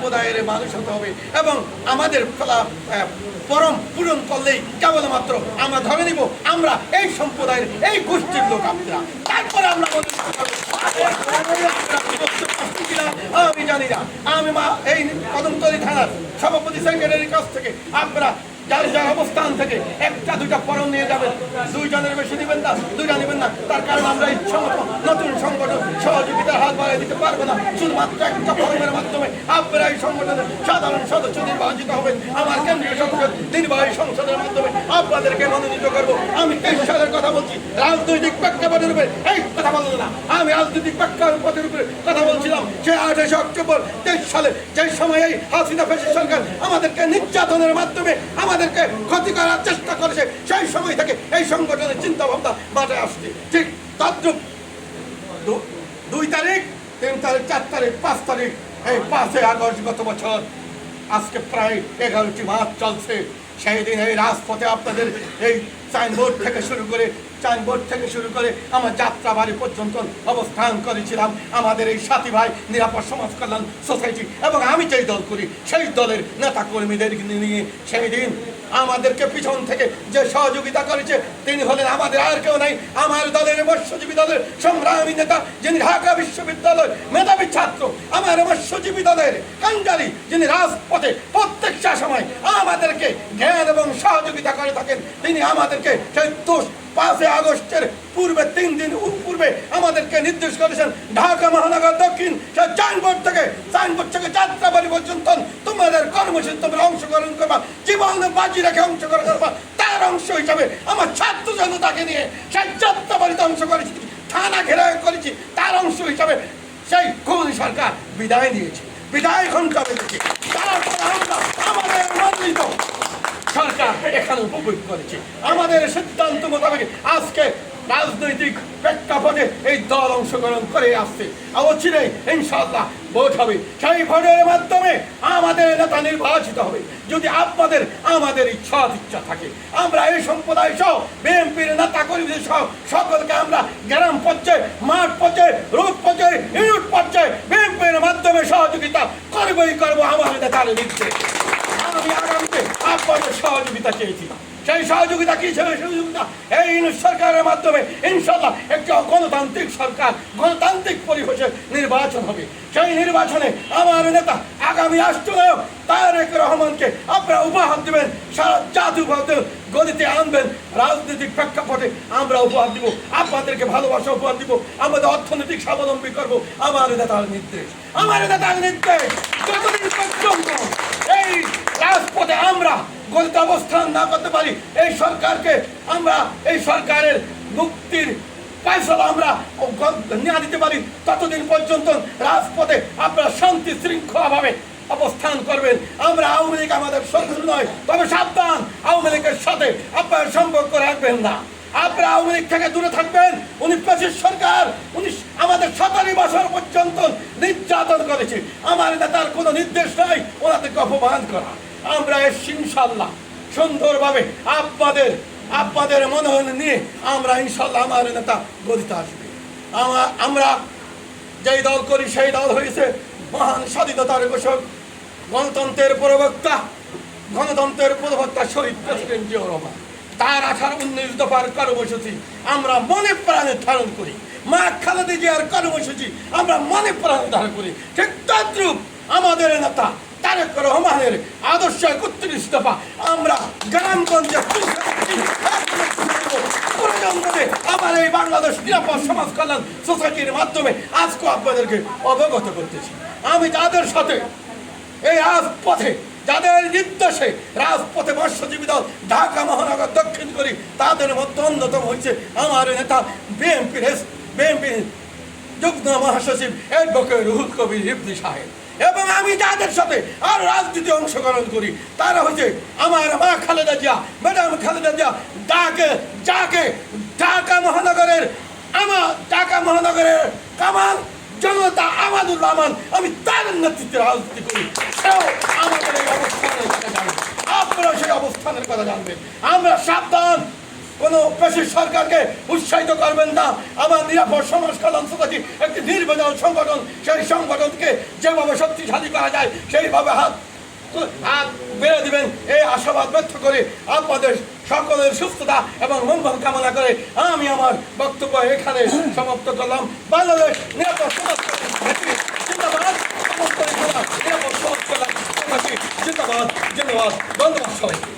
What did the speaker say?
সম্প্রদায়ের মানুষ হতে হবে এবং আমাদের পরম পূরণ করলেই কেবলমাত্র আমরা ধরে নিব আমরা এই সম্প্রদায়ের এই গোষ্ঠীর লোক আপনারা, তারপরে আমরা আমি জানি না। আমি এই কদমতলী থানার সভাপতি সেক্রেটারির কাছ থেকে আপনারা যার যার অবস্থান থেকে একটা দুইটা ফরম নিয়ে যাবেন, দুইজনের বেশি নেবেন না, দুইটা নেবেন না। তার কারণ আমরা এই নতুন সংগঠন সহযোগিতার হাত বাড়িয়ে দিতে পারবো না। শুধুমাত্র একটা ফরমের মাধ্যমে আপনারা এই সংগঠনের সাধারণ সদস্য নির্বাচিত হবেন। আমার কেন্দ্রীয় সংসদ নির্বাহী সংসদের মাধ্যমে আপনাদেরকে মনোনীত করবো। আমি 23 সালের কথা বলছি, রাজনৈতিক প্রেক্ষাপটের উপরে এই কথা বলবো না। আমি রাজনৈতিক প্রেক্ষাপটের উপরে কথা বলছিলাম সে 28 অক্টোবর 23 সালে, যে সময় এই হাসিনা ফ্যাসিস্ট সরকার আমাদেরকে নির্যাতনের মাধ্যমে আমাদেরকে ক্ষতি করার চেষ্টা করেছে, সেই সময় থেকে এই সংগঠনের চিন্তা ভাবনা মাথায় আসছে। ঠিক তদ্রুপ 2 তারিখ, 3 তারিখ, 4 তারিখ, 5 তারিখ, এই 5 আগস্ট গত বছর, আজকে প্রায় 11টি মাস চলছে। সেই দিন এই রাজপথে আপনাদের এই সাইনবোর্ড থেকে শুরু করে আমার যাত্রাবাড়ি পর্যন্ত অবস্থান করেছিলাম। আমাদের এই সাথী ভাই নিরাপদ সমাজ কল্যাণ সোসাইটি এবং আমি যেই দল করি সেই দলের নেতা কর্মীদের নিয়ে সেই দিন আমাদেরকে পিছন থেকে যে সহযোগিতা করেছে তিনি হলেন আমাদের আর কেউ নাই, আমার দলের মৎস্যজীবী দলের সংগ্রামী নেতা যিনি ঢাকা বিশ্ববিদ্যালয়ের মেধাবী ছাত্র, আমার মৎস্যজীবী দলের কাঞ্জারি যিনি রাজপথে প্রত্যেকটা সময় আমাদেরকে জ্ঞান এবং সহযোগিতা করে থাকেন। তিনি আমাদেরকে সেই 5 আগস্টের পূর্বে 3 দিন পূর্বে আমাদেরকে নির্দেশ করেছেন ঢাকা মহানগর দক্ষিণ সাইনবোর্ড থেকে যাত্রাবাড়ি পর্যন্ত তোমাদের কর্মসূচি তোমরা অংশগ্রহণ করবা, জীবন বাজি রেখে অংশগ্রহণ করবা। তার অংশ হিসাবে আমার ছাত্র জনতাকে নিয়ে সেই যাত্রাবাড়িতে অংশ করেছি, থানা ঘেরাও করেছি। তার অংশ হিসাবে সেই খুনি সরকার বিদায় দিয়েছে, বিদায় ঘন্টা বেঁধেছে। তারপর আমরা আমাদের মনোনীত সরকার এখানে উপভোগ করেছে। আমাদের সিদ্ধান্ত মোতাবেক আজকে রাজনৈতিক প্রেক্ষাপটে এই দল অংশগ্রহণ করে আসছে। অচিরেই ইনশাআল্লাহ ভোট হবে, সেই ভোটের মাধ্যমে আমাদের নেতা নির্বাচিত হবে। যদি আমাদের ইচ্ছা থাকে আমরা এই সম্প্রদায় সহ বিএনপির নেতা কর্মীদের সহ সকলকে আমরা গ্রাম পর্যায়ে, মাঠ পর্যায়ে, রোড পর্যায়ে, ইউনিট পর্যায়ে বিএনপির মাধ্যমে সহযোগিতা করবো আমাদের নেতার নির্দেশ। আমি আগামীতে আপনাদের সহযোগিতা চেয়েছিলাম, সেই সহযোগিতা কি ছিল? সহযোগিতা এই সরকারের মাধ্যমে ইনশাল্লাহ একটি গণতান্ত্রিক সরকার, গণতান্ত্রিক পরিবেশে নির্বাচন হবে। সেই নির্বাচনে আমার নেতা আগামী রাষ্ট্রনায়ক তারেক রহমানকে আপনারা উপহার দেবেন, সারা জাতি গদিতে আনবেন। রাজনৈতিক প্রেক্ষাপটে আমরা উপহার দিব, আপনাদেরকে ভালোবাসা উপহার দিব, আমাদের অর্থনৈতিক স্বাবলম্বী করব। আমার নেতার নির্দেশ যতদিন পর্যন্ত এই রাজপথে আমরা গলিত অবস্থান না করতে পারি, এই সরকারের মুক্তির ফয়সালা আমরা নিয়ে দিতে পারি, ততদিন পর্যন্ত রাজপথে আপনারা শান্তি শৃঙ্খলাভাবে অবস্থান করবেন। আমরা আওয়ামী লীগ আমাদের শত্রু নয়, তবে সাবধান, আওয়ামী লীগের সাথে আপনারা সম্পর্ক রাখবেন না। আপনারা আওয়ামী লীগ থেকে দূরে থাকবেন। উনি ফ্যাসিস্ট সরকার, উনি আমাদের 17 বছর পর্যন্ত নির্যাতন করেছে। আমার নেতার কোনো নির্দেশ নাই ওনাদেরকে অপমান করা। আমরা ইনশাল্লাহ সুন্দরভাবে আপনাদের মনোনয়ন নিয়ে আমরা ইনশাল্লাহ আমার নেতা গদিতে আসবে। আমরা যেই দল করি সেই দল হয়েছে মহান স্বাধীনতার ঘোষক, গণতন্ত্রের প্রবক্তা শহীদ প্রেসিডেন্ট জিয়াউর রহমান। তার 19 দফার কর্মসূচি আমরা মনে প্রাণে ধারণ করি, মা খালেদা জিয়ার কর্মসূচি আমরা মনে প্রাণে ধারণ করি। ঠিক তদ্রুপ আমাদের নেতা তারেক রহমানের আদর্শ 31 দফা আমরা গ্রামগঞ্জে আমার এই বাংলাদেশ নিরাপদ সমাজ কল্যাণ সোসাইটির মাধ্যমে আজকে আপনাদেরকে অবগত করতেছি। আমি যাদের সাথে এই রাজপথে, যাদের নির্দেশে রাজপথে মৎস্যজীবী দল ঢাকা মহানগর দক্ষিণ করি, তাদের মধ্যে অন্যতম হচ্ছে আমার নেতা বিএনপির যুগ্ম মহাসচিব অ্যাডভোকেট রুহুল কবির রিজভী সাহেব। এবং আমি যাদের সাথে আর রাজনীতি অংশগ্রহণ করি তারা হচ্ছে আমার মা খালেদা জিয়া, ম্যাডাম খালেদা জিয়া, যাকে ঢাকা মহানগরের কামাল জনতা আমাদুর রহমান, আমি তার নেতৃত্বে রাজনীতি করি। সেও আমাদের এই অবস্থানের কথা জানবে, আপনারা সেই অবস্থানের কথা জানবেন। আমরা সাবধান, কোনো পেশির সরকারকে উৎসাহিত করবেন না। আমার নিরাপদ সমাজ কল্যাণ সোসাইটি একটি নির্বাচন সংগঠন, সেই সংগঠনকে যেভাবে শক্তিশালী করা যায় সেইভাবে হাত বেড়ে দিবেন এই আশাবাদ ব্যক্ত করে আপনাদের সকলের সুস্থতা এবং মঙ্গল কামনা করে আমি আমার বক্তব্য এখানে সমাপ্ত করলাম। বাংলাদেশ নিরাপদ সমাজ জিন্দাবাদ, নিরাপদ সমাজ কল্যাণ জিন্দাবাদ, ধন্যবাদ সবাই।